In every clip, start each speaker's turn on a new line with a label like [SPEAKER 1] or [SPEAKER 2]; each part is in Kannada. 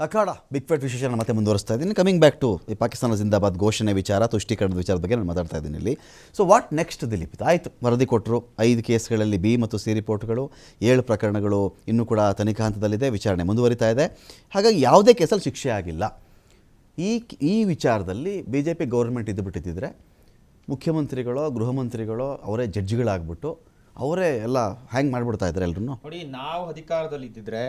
[SPEAKER 1] ಅಖಾಡ ಬಿಗ್ ಫೈಟ್ ವಿಶೇಷನ ಮತ್ತೆ ಮುಂದುವರಿಸ್ತಾ ಇದ್ದೀನಿ. ಕಮಿಂಗ್ ಬ್ಯಾಕ್ ಟು ಈ ಪಾಕಿಸ್ತಾನ ಜಿಂದಾಬಾದ್ ಘೋಷಣೆ ವಿಚಾರ, ತುಷ್ಟೀಕರಣದ ವಿಚಾರದ ಬಗ್ಗೆ ನಾನು ಮಾತಾಡ್ತಾ ಇದ್ದೀನಿ ಇಲ್ಲಿ. So what next Dileep? ಆಯಿತು, ವರದಿ ಕೊಟ್ಟರು. 5 ಕೇಸ್ಗಳಲ್ಲಿ ಬಿ ಮತ್ತು ಸಿ ರಿಪೋರ್ಟ್ಗಳು, 7 ಪ್ರಕರಣಗಳು ಇನ್ನೂ ಕೂಡ ತನಿಖಾ ಹಂತದಲ್ಲಿದೆ, ವಿಚಾರಣೆ ಮುಂದುವರಿತಾ ಇದೆ. ಹಾಗಾಗಿ ಯಾವುದೇ ಕೇಸಲ್ಲಿ ಶಿಕ್ಷೆ ಆಗಿಲ್ಲ. ಈ ವಿಚಾರದಲ್ಲಿ ಬಿ ಜೆ ಪಿ ಗೌರ್ಮೆಂಟ್ ಇದ್ದುಬಿಟ್ಟಿದ್ದರೆ ಮುಖ್ಯಮಂತ್ರಿಗಳೋ ಗೃಹ ಮಂತ್ರಿಗಳೋ ಅವರೇ ಜಡ್ಜ್ಗಳಾಗ್ಬಿಟ್ಟು ಅವರೇ ಎಲ್ಲ ಹ್ಯಾಂಗ್ ಮಾಡ್ಬಿಡ್ತಾ ಇದ್ದಾರೆ ಎಲ್ರು.
[SPEAKER 2] ನೋಡಿ, ನಾವು ಅಧಿಕಾರದಲ್ಲಿ ಇದ್ದಿದ್ರೆ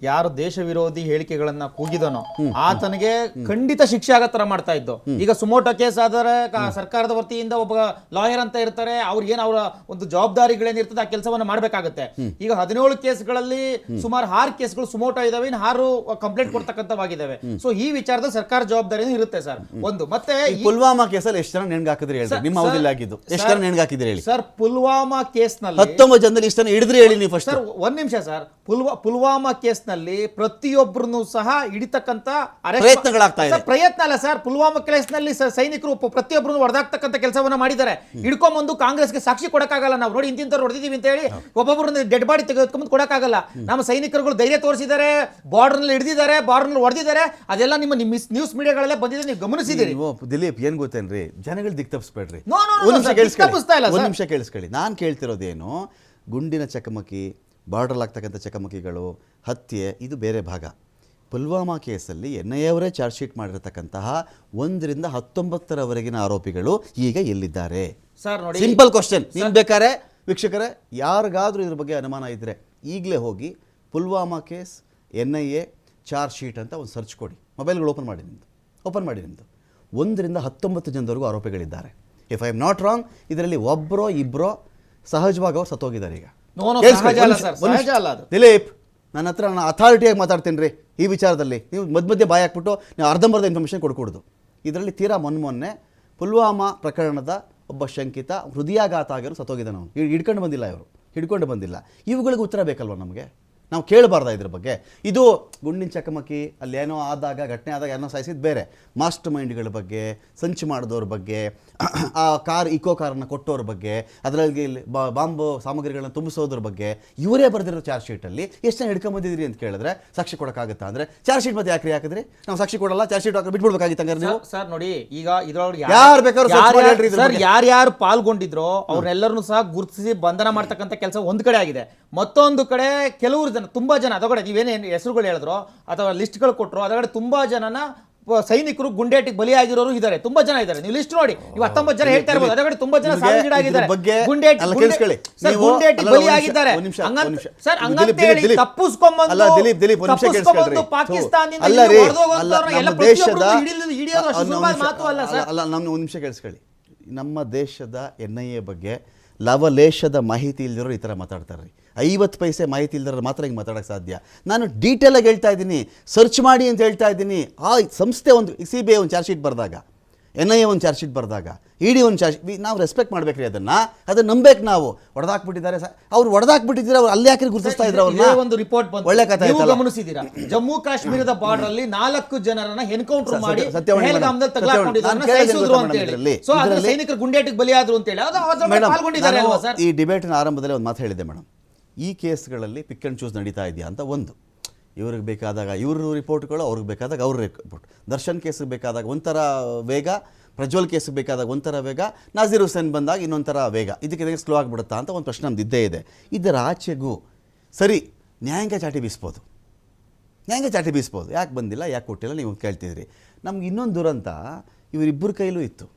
[SPEAKER 2] ಯಾರು ದೇಶ ವಿರೋಧಿ ಹೇಳಿಕೆಗಳನ್ನ ಕೂಗಿದನೋ ಆತನಿಗೆ ಖಂಡಿತ ಶಿಕ್ಷೆ ಆಗೋ ತರ ಮಾಡ್ತಾ ಇದ್ದು. ಈಗ ಸುಮೋಟೋ ಕೇಸ್ ಆದರೆ ಸರ್ಕಾರದ ವತಿಯಿಂದ ಒಬ್ಬ ಲಾಯರ್ ಅಂತ ಇರ್ತಾರೆ, ಅವ್ರಿಗೇನು ಅವರ ಒಂದು ಜವಾಬ್ದಾರಿಗಳೇನಿರ್ತದೆ ಆ ಕೆಲಸವನ್ನ ಮಾಡ್ಬೇಕಾಗತ್ತೆ. ಈಗ 17 ಕೇಸ್ಗಳಲ್ಲಿ ಸುಮಾರು 6 ಕೇಸ್ಗಳು ಸುಮೋಟೋ ಇದಾವೆ, ಇನ್ನು 6 ಕಂಪ್ಲೇಂಟ್ ಕೊಡ್ತಕ್ಕಂಥವಾಗಿದ್ದಾವೆ. ಸೊ ಈ ವಿಚಾರದಲ್ಲಿ ಸರ್ಕಾರ ಜವಾಬ್ದಾರಿನೂ ಇರುತ್ತೆ ಸರ್. ಒಂದು ಮತ್ತೆ
[SPEAKER 1] ಪುಲ್ವಾಮಾ ಕೇಸಲ್ಲಿ ಎಷ್ಟು ಜನ ನೆನ್ಗಾಕಿದ್ರಿ ಹೇಳಿ, ನಿಮ್ಮ ಅವಧಿಯಲ್ಲಿ ಆಗಿದ್ದು ಎಷ್ಟು ಜನ ನೆನ್ಗಾಕಿದ್ರಿ ಹೇಳಿ
[SPEAKER 2] ಸರ್. ಪುಲ್ವಾಮಾ ಕೇಸ್ನಲ್ಲಿ
[SPEAKER 1] 19 ಜನದಲ್ಲಿ ಇಷ್ಟನ್ನು ಹಿಡಿದ್ರಿ ಹೇಳಿ ನೀವು ಫಸ್ಟ್.
[SPEAKER 2] ಸರ್ ಒಂದ್ ನಿಮಿಷ ಸರ್. ಪುಲ್ವಾಮಾ ಕೇಸ್ನಲ್ಲಿ ಪ್ರತಿಯೊಬ್ಬರನ್ನು ಸಹ ಹಿಡಿತಕ್ಕಂತ
[SPEAKER 1] ಪ್ರಯತ್ನಗಳಾಗ್ತಾ ಇದೆ.
[SPEAKER 2] ಪ್ರಯತ್ನ ಅಲ್ಲ ಸರ್, ಪುಲ್ವಾಮಾ ಕೇಸ್ನಲ್ಲಿ ಸೈನಿಕರು ಪ್ರತಿಯೊಬ್ಬರನ್ನು ಹೊಡೆದಾಕ್ತಕ್ಕಂಥ ಕೆಲಸವನ್ನ ಮಾಡಿದ್ದಾರೆ. ಹಿಡ್ಕೊಂಬಂದು ಕಾಂಗ್ರೆಸ್ಗೆ ಸಾಕ್ಷಿ ಕೊಡಕ್ಕಾಗಲ್ಲ. ನಾವು ನೋಡಿ ಇಂತಿಂತವ್ರು ಹೊಡೆದಿದ್ದೀವಿ ಅಂತ ಹೇಳಿ ಒಬ್ಬೊಬ್ಬರನ್ನ ಡೆಡ್ ಬಾಡಿ ತೆಗೆದುಕೊಂಡು ಕೊಡಕ್ಕಾಗಲ್ಲ. ನಮ್ಮ ಸೈನಿಕರುಗಳು ಧೈರ್ಯ ತೋರಿಸಿದ್ದಾರೆ, ಬಾರ್ಡರ್ ನಲ್ಲಿ ಹಿಡಿದಿದ್ದಾರೆ, ಬಾರ್ಡರ್ ನಲ್ಲಿ ಹೊಡೆದಿದ್ದಾರೆ. ಅದೆಲ್ಲ ನಿಮ್ಮ ನ್ಯೂಸ್ ಮೀಡಿಯಾಗಳಲ್ಲೇ ಬಂದಿದೆ, ನೀವು ಗಮನಿಸಿದ್ದೀರಿ.
[SPEAKER 1] ದಿಲೀಪ್ ಏನ್ ಗೊತ್ತೇನ್ರಿ, ಜನಗಳು ದಿಕ್ ತಪ್ಪಿಸ್ಬೇಡ್ರಿ.
[SPEAKER 2] ಒಂದ್
[SPEAKER 1] ನಿಮಿಷ ಕೇಳಿಸ್ಕೊಳ್ಳಿ. ನಾನು ಕೇಳ್ತಿರೋದೇನು, ಗುಂಡಿನ ಚಕಮಕಿ, ಬಾರ್ಡರ್ ಆಗ್ತಕ್ಕಂಥ ಚಕಮಕಿಗಳು, ಹತ್ಯೆ, ಇದು ಬೇರೆ ಭಾಗ. ಪುಲ್ವಾಮಾ ಕೇಸಲ್ಲಿ NIA ಅವರೇ ಚಾರ್ಜ್ ಶೀಟ್ ಮಾಡಿರತಕ್ಕಂತಹ 1 ರಿಂದ 19ರವರೆಗಿನ ಆರೋಪಿಗಳು ಈಗ ಎಲ್ಲಿದ್ದಾರೆ? Simple question. ನಿಮ್ ಬೇಕಾರೆ ವೀಕ್ಷಕರೇ ಯಾರಿಗಾದ್ರೂ ಇದ್ರ ಬಗ್ಗೆ ಅನುಮಾನ ಇದ್ರೆ ಈಗಲೇ ಹೋಗಿ Pulwama case NIA charge sheet ಅಂತ ಒಂದು ಸರ್ಚ್ ಕೊಡಿ. ಮೊಬೈಲ್ಗಳು ಓಪನ್ ಮಾಡಿ ನಿಮ್ಮದು 1 ರಿಂದ 19 ಜನದವರೆಗೂ ಆರೋಪಿಗಳಿದ್ದಾರೆ. If I am not wrong, ಇದರಲ್ಲಿ ಒಬ್ಬರೋ ಇಬ್ಬರೋ ಸಹಜವಾಗಿ ಅವ್ರು ಸತ್ತೋಗಿದ್ದಾರೆ. ಈಗ ದಿಲೀಪ್, ನನ್ನ ಹತ್ರ ನಾನು ಅಥಾರಿಟಿಯಾಗಿ ಮಾತಾಡ್ತೀನಿ ರೀ ಈ ವಿಚಾರದಲ್ಲಿ. ನೀವು ಮಧ್ಯೆ ಬಾಯಿ ಹಾಕ್ಬಿಟ್ಟು ನೀವು ಅರ್ಧಂಬರ್ಧ ಇನ್ಫಾರ್ಮೇಷನ್ ಕೊಡ್ಕೊಡ್ದು. ಇದರಲ್ಲಿ ತೀರಾ ಮೊನ್ನೆ ಪುಲ್ವಾಮಾ ಪ್ರಕರಣದ ಒಬ್ಬ ಶಂಕಿತ ಹೃದಯಾಘಾತ ಆಗಿರೋ ಸತ್ತೋಗಿದ್ದಾನೆ. ಅವನು ಹಿಡ್ಕೊಂಡು ಬಂದಿಲ್ಲ. ಇವುಗಳಿಗೆ ಉತ್ತರ ಬೇಕಲ್ವ ನಮಗೆ? ನಾವು ಕೇಳಬಾರ್ದ ಇದ್ರ ಬಗ್ಗೆ? ಇದು ಗುಂಡಿನ ಚಕಮಕಿ, ಅಲ್ಲಿ ಏನೋ ಆದಾಗ, ಘಟನೆ ಆದಾಗ ಏನೋ ಸಾಯಿಸಿದ್ದು ಬೇರೆ. ಮಾಸ್ಟರ್ ಮೈಂಡ್ಗಳ ಬಗ್ಗೆ, ಸಂಚು ಮಾಡಿದವ್ರ ಬಗ್ಗೆ, ಆ ಇಕೋ ಕಾರನ್ನು ಕೊಟ್ಟವ್ರ ಬಗ್ಗೆ, ಅದರಲ್ಲಿ ಬಾಂಬು ಸಾಮಗ್ರಿಗಳನ್ನ ತುಂಬಿಸೋದ್ರ ಬಗ್ಗೆ ಇವರೇ ಬರೆದಿರೋ ಚಾರ್ಜ್ ಶೀಟಲ್ಲಿ ಎಷ್ಟು ಜನ ಹಿಡ್ಕೊಂಬಂದಿದ್ರಿ ಅಂತ ಕೇಳಿದ್ರೆ ಸಾಕ್ಷಿ ಕೊಡೋಕ್ಕಾಗುತ್ತಾ? ಅಂದರೆ ಚಾರ್ಜ್ ಶೀಟ್ ಮತ್ತೆ ಯಾಕ್ರಿ ಹಾಕಿದ್ರಿ? ನಾವು ಸಾಕ್ಷಿ ಕೊಡಲ್ಲ, ಚಾರ್ಜ್ ಶೀಟ್ ಹಾಕಿ ಬಿಟ್ಬಿಡ್ಬೇಕಾಗಿತ್ತು ಹಂಗಾರೆ ನೀವು?
[SPEAKER 2] ಸರ್ ನೋಡಿ, ಈಗ ಇದ್ರೊಳಗೆ
[SPEAKER 1] ಯಾರು ಬೇಕಾದ್ರೂ
[SPEAKER 2] ಯಾರ್ಯಾರು ಪಾಲ್ಗೊಂಡಿದ್ರೋ ಅವ್ರನ್ನೆಲ್ಲರನ್ನು ಸಹ ಗುರುತಿಸಿ ಬಂಧನ ಮಾಡ್ತಕ್ಕಂಥ ಕೆಲಸ ಒಂದು ಕಡೆ ಆಗಿದೆ. ಮತ್ತೊಂದು ಕಡೆ ಕೆಲವರು ಜನ, ತುಂಬಾ ಜನ, ಅದೊಡೆ ನೀವೇನೇನು ಹೆಸರುಗಳು ಹೇಳಿದ್ರು ಅಥವಾ ಲಿಸ್ಟ್ಗಳು ಕೊಟ್ಟರು, ಅದೊಡೆ ತುಂಬಾ ಜನನ ಸೈನಿಕರು ಗುಂಡೇಟಿಗೆ ಬಲಿಯಾಗಿರೋರು ಇದ್ದಾರೆ. ತುಂಬಾ ಜನ ಇದ್ದಾರೆ. ನೀವು ಲಿಸ್ಟ್ ನೋಡಿ, ನೀವು 19 ಜನ ಹೇಳ್ತಾ ಇರ್ಬೋದು, ಅದೊಡೆ ತುಂಬಾ ಜನ ಸಾವಿಗೀಡಾಗಿದ್ದಾರೆ, ಗುಂಡೇಟಿಗೆ ಬಲಿಯಾಗಿದ್ದಾರೆ. ಸರ್ ಹಂಗಂತ ಹೇಳಿ ತಪ್ಪಿಸ್ಕೊಂಡ್ಬಂದು ಪಾಕಿಸ್ತಾನದಿಂದ ಮಾತು ಅಲ್ಲ ಸರ್.
[SPEAKER 1] ಅಲ್ಲ, ಒಂದು ನಿಮಿಷ ಕೇಳಿಸ್ಕೊಳ್ಳಿ. ನಮ್ಮ ದೇಶದ NIA ಬಗ್ಗೆ ಲವಲೇಶದ ಮಾಹಿತಿ ಇಲ್ದಿರೋರು ಈ ಥರ ಮಾತಾಡ್ತಾರೆ ರೀ. 50 ಪೈಸೆ ಮಾಹಿತಿ ಇಲ್ದಿರೋರು ಮಾತ್ರ ಹಿಂಗೆ ಮಾತಾಡೋಕ್ಕೆ ಸಾಧ್ಯ. ನಾನು ಡೀಟೇಲಾಗಿ ಹೇಳ್ತಾ ಇದ್ದೀನಿ, ಸರ್ಚ್ ಮಾಡಿ ಅಂತ ಹೇಳ್ತಾ ಇದ್ದೀನಿ. ಆ ಸಂಸ್ಥೆ ಒಂದು CBI ಒಂದು ಚಾರ್ಜ್ ಶೀಟ್ ಬರೆದಾಗ, NIA ಒಂದು ಚಾರ್ಜ್ ಶೀಟ್ ಬರೆದಾಗ, ED ಒಂದು ಚಾರ್ಜ್, ನಾವು ರೆಸ್ಪೆಕ್ಟ್ ಮಾಡ್ಬೇಕ್ರಿ. ಅದನ್ನು ನಂಬೇಕು ನಾವು. ಹೊಡೆದಾಕ್ಬಿಟ್ಟಿದ್ದಾರೆ, ಅವ್ರು ಹೊಡೆದಾಕ್ಬಿಟ್ಟಿದ್ರೆ ಅವ್ರು ಅಲ್ಲಿ ಯಾಕೆ ಗುರುತಿಸ್ತಾ ಇದ್ರು ಅವ್ರನ್ನ?
[SPEAKER 2] ಒಂದು ರಿಪೋರ್ಟ್ ಬಂತು, ಒಳ್ಳೆ ಕಥೆ ಗಮನಿಸಿದ್ದೀರಾ? ಜಮ್ಮು ಕಾಶ್ಮೀರದ ಬಾರ್ಡರ್ ಅಲ್ಲಿ 4 ಜನರನ್ನ ಎನ್ಕೌಂಟರ್ ಮಾಡಿ ಸೈನಿಕರು ಗುಂಡೇಟಿಗೆ ಬಲಿಯಾದ್ರು ಅಂತ ಹೇಳಿ ಪಾಲ್ಗೊಂಡಿದ್ದಾರೆ.
[SPEAKER 1] ಈ ಡಿಬೇಟ್ನ ಆರಂಭದಲ್ಲಿ ಒಂದು ಮಾತು ಹೇಳಿದೆ ಮೇಡಮ್, ಈ ಕೇಸ್ಗಳಲ್ಲಿ ಪಿಕ್ ಆ್ಯಂಡ್ ಚೂಸ್ ನಡೀತಾ ಇದೆಯಾ ಅಂತ. ಒಂದು, ಇವ್ರಿಗೆ ಬೇಕಾದಾಗ ಇವ್ರ ರಿಪೋರ್ಟ್ಗಳು, ಅವ್ರಿಗೆ ಬೇಕಾದಾಗ ಅವ್ರ ರಿಪೋರ್ಟ್. ದರ್ಶನ್ ಕೇಸಿಗೆ ಬೇಕಾದಾಗ ಒಂಥರ ವೇಗ, ಪ್ರಜ್ವಲ್ ಕೇಸಿಗೆ ಬೇಕಾದಾಗ ಒಂಥರ ವೇಗ, ನಾಜೀರ್ ಹುಸೇನ್ ಬಂದಾಗ ಇನ್ನೊಂಥರ ವೇಗ. ಇದಕ್ಕೆ ಸ್ಲೋ ಆಗಿಬಿಡುತ್ತಾ ಅಂತ ಒಂದು ಪ್ರಶ್ನೆ ನಮ್ದು ಇದ್ದೇ ಇದೆ. ಇದರ ಆಚೆಗೂ ಸರಿ ನ್ಯಾಯಾಂಗ ಚಾಟಿ ಬೀಸ್ಬೋದು, ಯಾಕೆ ಬಂದಿಲ್ಲ, ಯಾಕೆ ಕೊಟ್ಟಿಲ್ಲ ನೀವು ಕೇಳ್ತಿದ್ರಿ. ನಮ್ಗೆ ಇನ್ನೊಂದು ದುರಂತ ಇವರಿಬ್ಬರ ಕೈಲೂ ಇತ್ತು.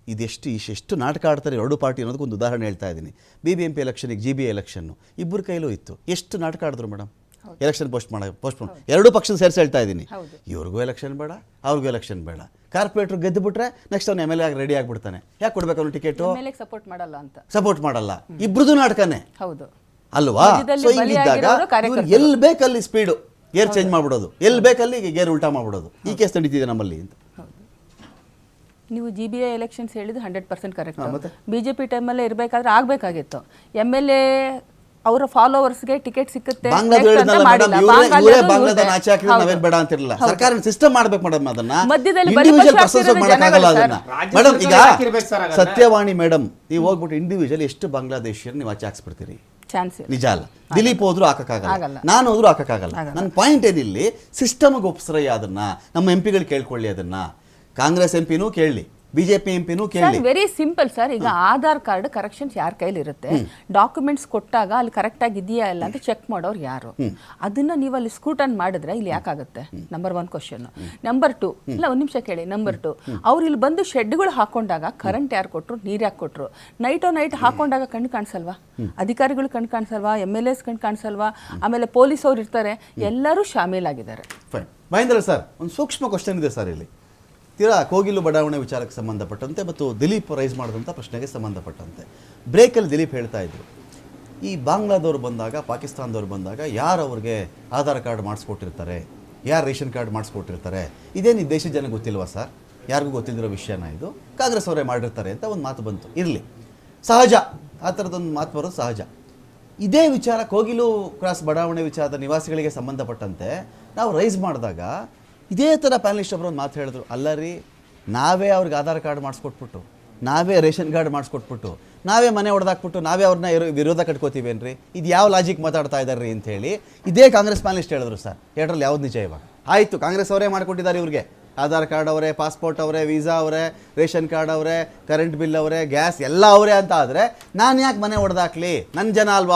[SPEAKER 1] ಎಷ್ಟು ನಾಟಕ ಆಡ್ತಾರೆ 2 ಪಾರ್ಟಿ ಅನ್ನೋದಕ್ಕೆ ಒಂದು ಉದಾಹರಣೆ ಹೇಳ್ತಾ ಇದ್ದೀನಿ. BBMP ಎಲೆಕ್ಷನಿಗೆ GBA ಎಲೆಕ್ಷನ್ನು ಇಬ್ಬರ ಕೈಲೂ ಇತ್ತು. ಎಷ್ಟು ನಾಟಕ ಆಡಿದ್ರು ಮೇಡಮ್ ಎಲೆಕ್ಷನ್ ಪೋಸ್ಟ್ಪೋನ್. 2 ಪಕ್ಷದ ಸೇರಿಸಿ ಹೇಳ್ತಾ ಇದ್ದೀನಿ. ಇವ್ರಿಗೂ ಎಲೆಕ್ಷನ್ ಬೇಡ, ಅವ್ರಿಗೂ ಎಲೆಕ್ಷನ್ ಬೇಡ. ಕಾರ್ಪೊರೇಟರ್ ಗೆದ್ದು ಬಿಟ್ರೆ ನೆಕ್ಸ್ಟ್ ಅವ್ನು MLA ಆಗಿ ರೆಡಿ ಆಗಿಬಿಡ್ತಾನೆ. ಯಾಕೆ ಕೊಡ್ಬೇಕು ಅವ್ನು ಟಿಕೆಟ್? ಸಪೋರ್ಟ್ ಮಾಡಲ್ಲ. ಇಬ್ರದ್ದು ನಾಟಕನೇ ಅಲ್ವಾ? ಸೊ ಹಿಂಗಿದ್ದಾಗ ಎಲ್ಲಿ ಬೇಕಲ್ಲಿ ಸ್ಪೀಡು ಗೇರ್ ಚೇಂಜ್ ಮಾಡ್ಬಿಡೋದು, ಎಲ್ಲಿ ಬೇಕಲ್ಲಿ ಗೇರ್ ಉಲ್ಟಾ ಮಾಡ್ಬಿಡೋದು. ಈ ಕೇಸ್ ನಡೀತಿದೆ ನಮ್ಮಲ್ಲಿ ಅಂತ.
[SPEAKER 3] ನೀವು GBA ಎಲೆಕ್ಷನ್ಸ್ ಹೇಳಿದ್ದು 100% ಕರೆಕ್ಟ್. BJP ಟೈಮಲ್ಲೇ ಇರಬೇಕಾದ್ರೆ ಆಗಬೇಕಾಗಿತ್ತು. MLA ಅವರ ಫಾಲೋವರ್ಸ್ಗೆ ಟಿಕೆಟ್ ಸಿಕ್ಕುತ್ತೆ.
[SPEAKER 1] ಸತ್ಯವಾಣಿ ಮೇಡಮ್, ನೀವು ಹೋಗ್ಬಿಟ್ಟು ಇಂಡಿವಿಜುವಲ್ ಎಷ್ಟು ಬಾಂಗ್ಲಾದೇಶಿಯರು ನೀವು ಆಚೆ ಹಾಕ್ಸ್ಬಿಡ್ತೀರಿ?
[SPEAKER 3] ಚಾನ್ಸ್
[SPEAKER 1] ನಿಜ ಅಲ್ಲ. ದಿಲೀಪ್ ಹೋದ್ರು ಹಾಕಕ್ಕಾಗಲ್ಲ,
[SPEAKER 3] ಆಗಲ್ಲ.
[SPEAKER 1] ನಾನು ಹೋದ್ರು ಹಾಕಕ್ಕಾಗಲ್ಲ. ನನ್ನ ಪಾಯಿಂಟ್ ಏನಿಲ್ಲಿ, ಸಿಸ್ಟಮ್ಗೆ ಒಪ್ಸ್ರಯ್ಯ ಅದನ್ನ, ನಮ್ಮ ಎಂ ಪಿಗಳು ಕೇಳ್ಕೊಳ್ಳಿ ಅದನ್ನ, ಕಾಂಗ್ರೆಸ್ ಎಂ ಪಿನೂ ಕೇಳಲಿ, ಬಿಜೆಪಿ ಎಂ ಪಿನೂ ಕೇಳಲಿ.
[SPEAKER 3] Very simple sir. ಈಗ ಆಧಾರ್ ಕಾರ್ಡ್ ಕರೆಕ್ಷನ್ಸ್ ಯಾರ ಕೈಲಿ ಇರುತ್ತೆ, ಡಾಕ್ಯುಮೆಂಟ್ಸ್ ಕೊಟ್ಟಾಗ ಅಲ್ಲಿ ಕರೆಕ್ಟ್ ಆಗಿ ಇದೆಯಾ ಇಲ್ಲ ಅಂತ ಚೆಕ್ ಮಾಡೋರು ಯಾರು, ಅದನ್ನ ನೀವು ಅಲ್ಲಿ ಸ್ಕ್ರೂಟನ್ ಮಾಡಿದ್ರೆ ಇಲ್ಲಿ ಯಾಕಾಗುತ್ತೆ? Number 1 question. ನಂಬರ್ 2, ಇಲ್ಲ ಒಂದ್ ನಿಮಿಷ ಕೇಳಿ. ನಂಬರ್ 2, ಅವ್ರು ಇಲ್ಲಿ ಬಂದು ಶೆಡ್ಗಳು ಹಾಕೊಂಡಾಗ ಕರೆಂಟ್ ಯಾರು ಕೊಟ್ರು, ನೀರ್ ಯಾಕೆ ಕೊಟ್ರು? ನೈಟ್ ಹಾಕೊಂಡಾಗ ಕಣ್ಣು ಕಾಣಿಸಲ್ವಾ? ಅಧಿಕಾರಿಗಳು ಕಣ್ಣು ಕಾಣಿಸಲ್ವಾ? MLAs ಕಣ್ಣು ಕಾಣಿಸಲ್ವಾ? ಆಮೇಲೆ ಪೊಲೀಸ್ ಅವ್ರು ಇರ್ತಾರೆ, ಎಲ್ಲರೂ ಶಾಮೀಲಾಗಿದ್ದಾರೆ.
[SPEAKER 1] ಫೈನ್. ಮಹೇಂದ್ರ ಸರ್, ಒಂದು ಸೂಕ್ಷ್ಮ ಕ್ವಶನ್ ಇದೆ ಸರ್ ಇಲ್ಲಿ. ತೀರಾ ಕೋಗಿಲು ಬಡಾವಣೆ ವಿಚಾರಕ್ಕೆ ಸಂಬಂಧಪಟ್ಟಂತೆ ಮತ್ತು ದಿಲೀಪ್ ರೈಸ್ ಮಾಡಿದಂಥ ಪ್ರಶ್ನೆಗೆ ಸಂಬಂಧಪಟ್ಟಂತೆ ಬ್ರೇಕಲ್ಲಿ ದಿಲೀಪ್ ಹೇಳ್ತಾ ಇದ್ರು, ಈ ಬಾಂಗ್ಲಾದವ್ರು ಬಂದಾಗ, ಪಾಕಿಸ್ತಾನದವ್ರು ಬಂದಾಗ ಯಾರು ಅವ್ರಿಗೆ ಆಧಾರ್ ಕಾರ್ಡ್ ಮಾಡಿಸ್ಕೊಟ್ಟಿರ್ತಾರೆ, ಯಾರು ರೇಷನ್ ಕಾರ್ಡ್ ಮಾಡಿಸ್ಕೊಟ್ಟಿರ್ತಾರೆ, ಇದೇನು ಈ ದೇಶದ ಜನಕ್ಕೆ ಗೊತ್ತಿಲ್ವಾ ಸರ್? ಯಾರಿಗೂ ಗೊತ್ತಿದ್ದಿರೋ ವಿಷಯನ ಇದು, ಕಾಂಗ್ರೆಸ್ ಅವರೇ ಮಾಡಿರ್ತಾರೆ ಅಂತ ಒಂದು ಮಾತು ಬಂತು. ಇರಲಿ, ಸಹಜ, ಆ ಥರದೊಂದು ಮಾತು ಬರೋದು ಸಹಜ. ಇದೇ ವಿಚಾರ ಕೋಗಿಲು ಕ್ರಾಸ್ ಬಡಾವಣೆ ವಿಚಾರದ ನಿವಾಸಿಗಳಿಗೆ ಸಂಬಂಧಪಟ್ಟಂತೆ ನಾವು ರೈಸ್ ಮಾಡಿದಾಗ ಇದೇ ಥರ ಪ್ಯಾನಲಿಸ್ಟ್ ಒಬ್ಬರು ಒಂದು ಮಾತು ಹೇಳಿದ್ರು, ಅಲ್ಲ ರೀ, ನಾವೇ ಅವ್ರಿಗೆ ಆಧಾರ್ ಕಾರ್ಡ್ ಮಾಡಿಸ್ಕೊಟ್ಬಿಟ್ಟು, ನಾವೇ ರೇಷನ್ ಕಾರ್ಡ್ ಮಾಡಿಸ್ಕೊಟ್ಬಿಟ್ಟು, ನಾವೇ ಮನೆ ಹೊಡೆದಾಕ್ಬಿಟ್ಟು ನಾವೇ ಅವ್ರನ್ನ ವಿರೋಧ ಕಟ್ಕೋತೀವೇನ್ರಿ, ಇದು ಯಾವ ಲಾಜಿಕ್ ಮಾತಾಡ್ತಾ ಇದ್ದಾರೆ ರೀ ಅಂತ ಹೇಳಿ ಇದೇ ಕಾಂಗ್ರೆಸ್ ಪ್ಯಾನಲಿಸ್ಟ್ ಹೇಳಿದ್ರು ಸರ್. ಎರಡರಲ್ಲಿ ಯಾವ್ದು ನಿಜ ಇವಾಗ? ಆಯಿತು, ಕಾಂಗ್ರೆಸ್ ಅವರೇ ಮಾಡಿಕೊಟ್ಟಿದ್ದಾರೆ ಇವ್ರಿಗೆ ಆಧಾರ್ ಕಾರ್ಡ್ ಅವರೇ, ಪಾಸ್ಪೋರ್ಟ್ ಅವರೇ, ವೀಸಾ ಅವರೇ, ರೇಷನ್ ಕಾರ್ಡ್ ಅವರೇ, ಕರೆಂಟ್ ಬಿಲ್ ಅವರೇ, ಗ್ಯಾಸ್ ಎಲ್ಲ ಅವರೇ ಅಂತ ಆದರೆ ನಾನು ಯಾಕೆ ಮನೆ ಹೊಡೆದಾಕ್ಲಿ? ನನ್ನ ಜನ ಅಲ್ವಾ